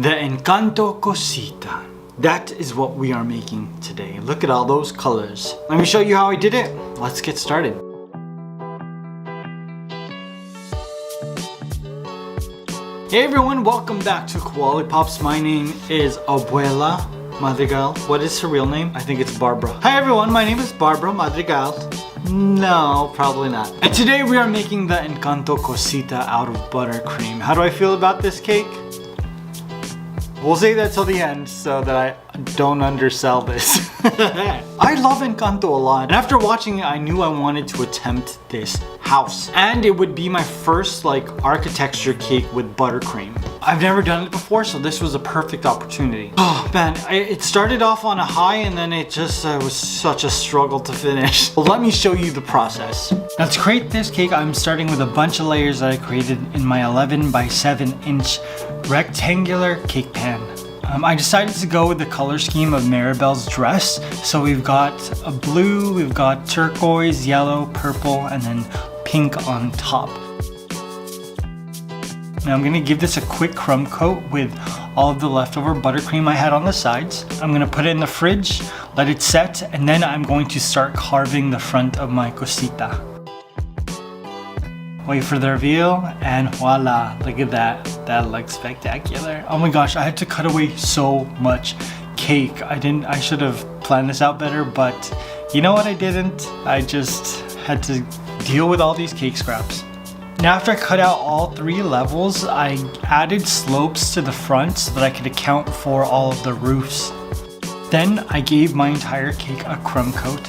The Encanto Casita. That is what we are making today. Look at all those colors. Let me show you how I did it. Let's get started. Hey everyone, welcome back to Koala Pops. My name is Abuela Madrigal. What is her real name? I think it's Barbara. Hi everyone, my name is Barbara Madrigal. No, probably not. And today we are making the Encanto Casita out of buttercream. How do I feel about this cake? We'll save that till the end so that I don't undersell this. I love Encanto a lot. And after watching it, I knew I wanted to attempt this house. And it would be my first architecture cake with buttercream. I've never done it before, so this was a perfect opportunity. Oh man, it started off on a high and then it just was such a struggle to finish. Well, let me show you the process. Now to create this cake, I'm starting with a bunch of layers that I created in my 11 by 7 inch rectangular cake pan. I decided to go with the color scheme of Maribel's dress. So we've got a blue, we've got turquoise, yellow, purple, and then pink on top. Now I'm gonna give this a quick crumb coat with all of the leftover buttercream I had on the sides. I'm gonna put it in the fridge, let it set, and then I'm going to start carving the front of my cosita. Wait for the reveal, and voila, look at that. That looks spectacular. Oh my gosh, I had to cut away so much cake. I should have planned this out better, but you know what, I didn't. I just had to deal with all these cake scraps. Now after I cut out all 3 levels, I added slopes to the front so that I could account for all of the roofs. Then I gave my entire cake a crumb coat.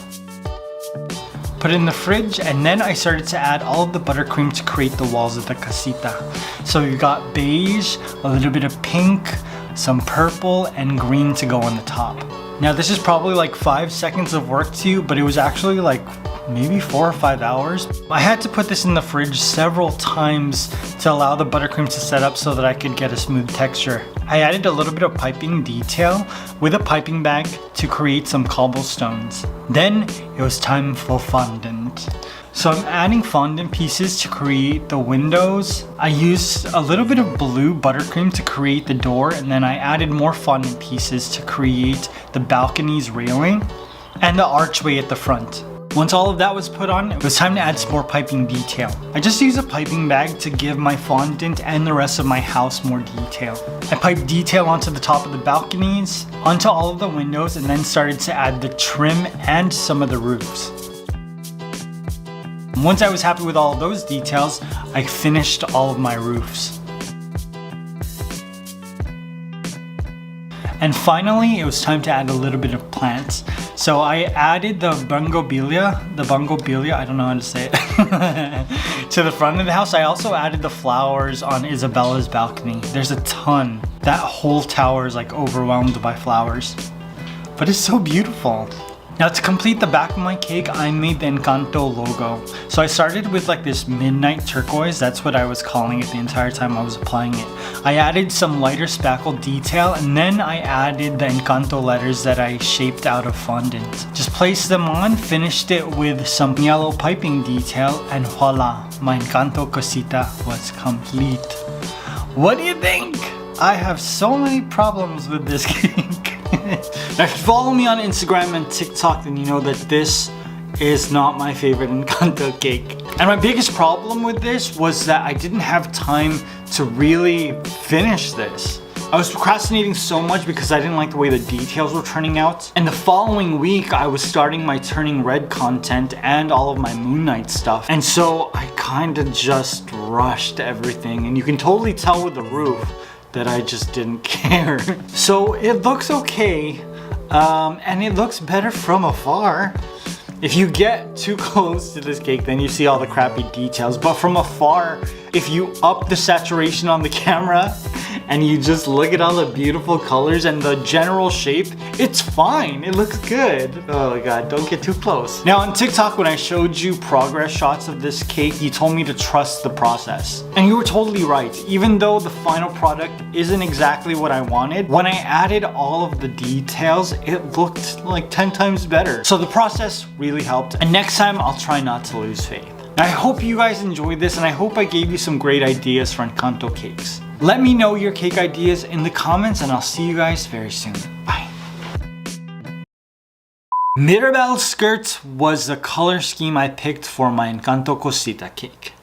Put it in the fridge, and then I started to add all of the buttercream to create the walls of the casita. So you got beige, a little bit of pink, some purple, and green to go on the top. Now this is probably 5 seconds of work to you, but it was actually maybe 4 or 5 hours. I had to put this in the fridge several times to allow the buttercream to set up so that I could get a smooth texture. I added a little bit of piping detail with a piping bag to create some cobblestones. Then it was time for fondant. So I'm adding fondant pieces to create the windows. I used a little bit of blue buttercream to create the door, and then I added more fondant pieces to create the balcony's railing and the archway at the front. Once all of that was put on, it was time to add some more piping detail. I just used a piping bag to give my fondant and the rest of my house more detail. I piped detail onto the top of the balconies, onto all of the windows, and then started to add the trim and some of the roofs. Once I was happy with all of those details, I finished all of my roofs. And finally, it was time to add a little bit of plants. So I added the bungobilia, I don't know how to say it, to the front of the house. I also added the flowers on Isabella's balcony. There's a ton. That whole tower is overwhelmed by flowers. But it's so beautiful. Now to complete the back of my cake, I made the Encanto logo. So I started with this midnight turquoise. That's what I was calling it the entire time I was applying it. I added some lighter spackle detail, and then I added the Encanto letters that I shaped out of fondant. Just placed them on, finished it with some yellow piping detail, and voila, my Encanto Casita was complete. What do you think? I have so many problems with this cake. Now, if you follow me on Instagram and TikTok, then you know that this is not my favorite Encanto cake. And my biggest problem with this was that I didn't have time to really finish this. I was procrastinating so much because I didn't like the way the details were turning out. And the following week, I was starting my Turning Red content and all of my Moon Knight stuff. And so I kind of just rushed everything. And you can totally tell with the roof that I just didn't care. So it looks okay, and it looks better from afar. If you get too close to this cake, then you see all the crappy details. But from afar, if you up the saturation on the camera and you just look at all the beautiful colors and the general shape, it's fine. It looks good. Oh god, don't get too close. Now on TikTok, when I showed you progress shots of this cake, you told me to trust the process. And you were totally right. Even though the final product isn't exactly what I wanted, when I added all of the details, it looked 10 times better. So the process really helped. And next time, I'll try not to lose faith. I hope you guys enjoyed this, and I hope I gave you some great ideas for Encanto cakes. Let me know your cake ideas in the comments and I'll see you guys very soon. Bye. Mirabelle skirts was the color scheme I picked for my Encanto Casita cake.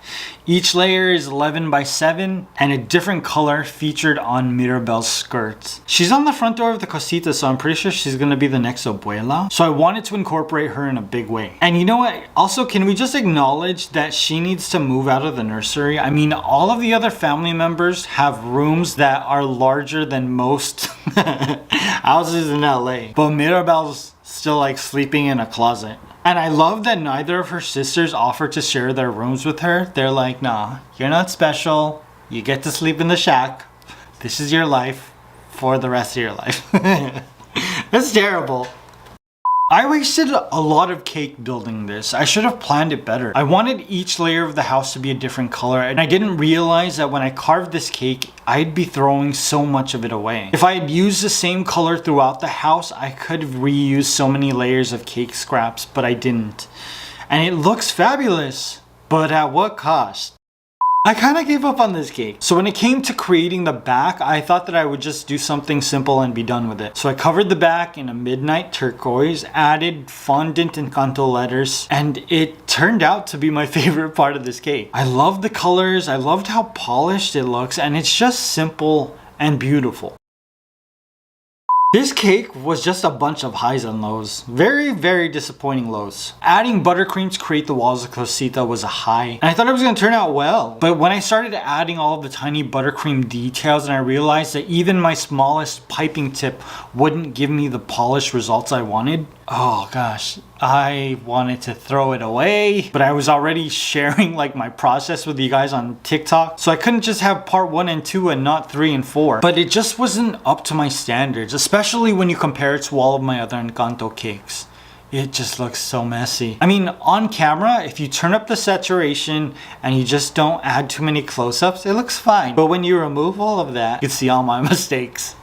Each layer is 11 by 7 and a different color featured on Mirabelle's skirts. She's on the front door of the casita, so I'm pretty sure she's gonna be the next abuela. So I wanted to incorporate her in a big way. And you know what? Also, can we just acknowledge that she needs to move out of the nursery? I mean, all of the other family members have rooms that are larger than most houses in LA. But Mirabelle's still like sleeping in a closet. And I love that neither of her sisters offer to share their rooms with her. They're like, nah, you're not special. You get to sleep in the shack. This is your life for the rest of your life. That's terrible. I wasted a lot of cake building this. I should have planned it better. I wanted each layer of the house to be a different color, and I didn't realize that when I carved this cake, I'd be throwing so much of it away. If I had used the same color throughout the house, I could have reused so many layers of cake scraps, but I didn't. And it looks fabulous, but at what cost? I kind of gave up on this cake. So when it came to creating the back, I thought that I would just do something simple and be done with it. So I covered the back in a midnight turquoise, added fondant Encanto letters, and it turned out to be my favorite part of this cake. I love the colors, I loved how polished it looks, and it's just simple and beautiful. This cake was just a bunch of highs and lows. Very, very disappointing lows. Adding buttercream to create the walls of Casita was a high. And I thought it was going to turn out well. But when I started adding all of the tiny buttercream details and I realized that even my smallest piping tip wouldn't give me the polished results I wanted, oh gosh, I wanted to throw it away. But I was already sharing like my process with you guys on TikTok. So I couldn't just have part 1 and 2 and not 3 and 4. But it just wasn't up to my standards, especially when you compare it to all of my other Encanto cakes. It just looks so messy. I mean, on camera, if you turn up the saturation and you just don't add too many close-ups, it looks fine. But when you remove all of that, you can see all my mistakes.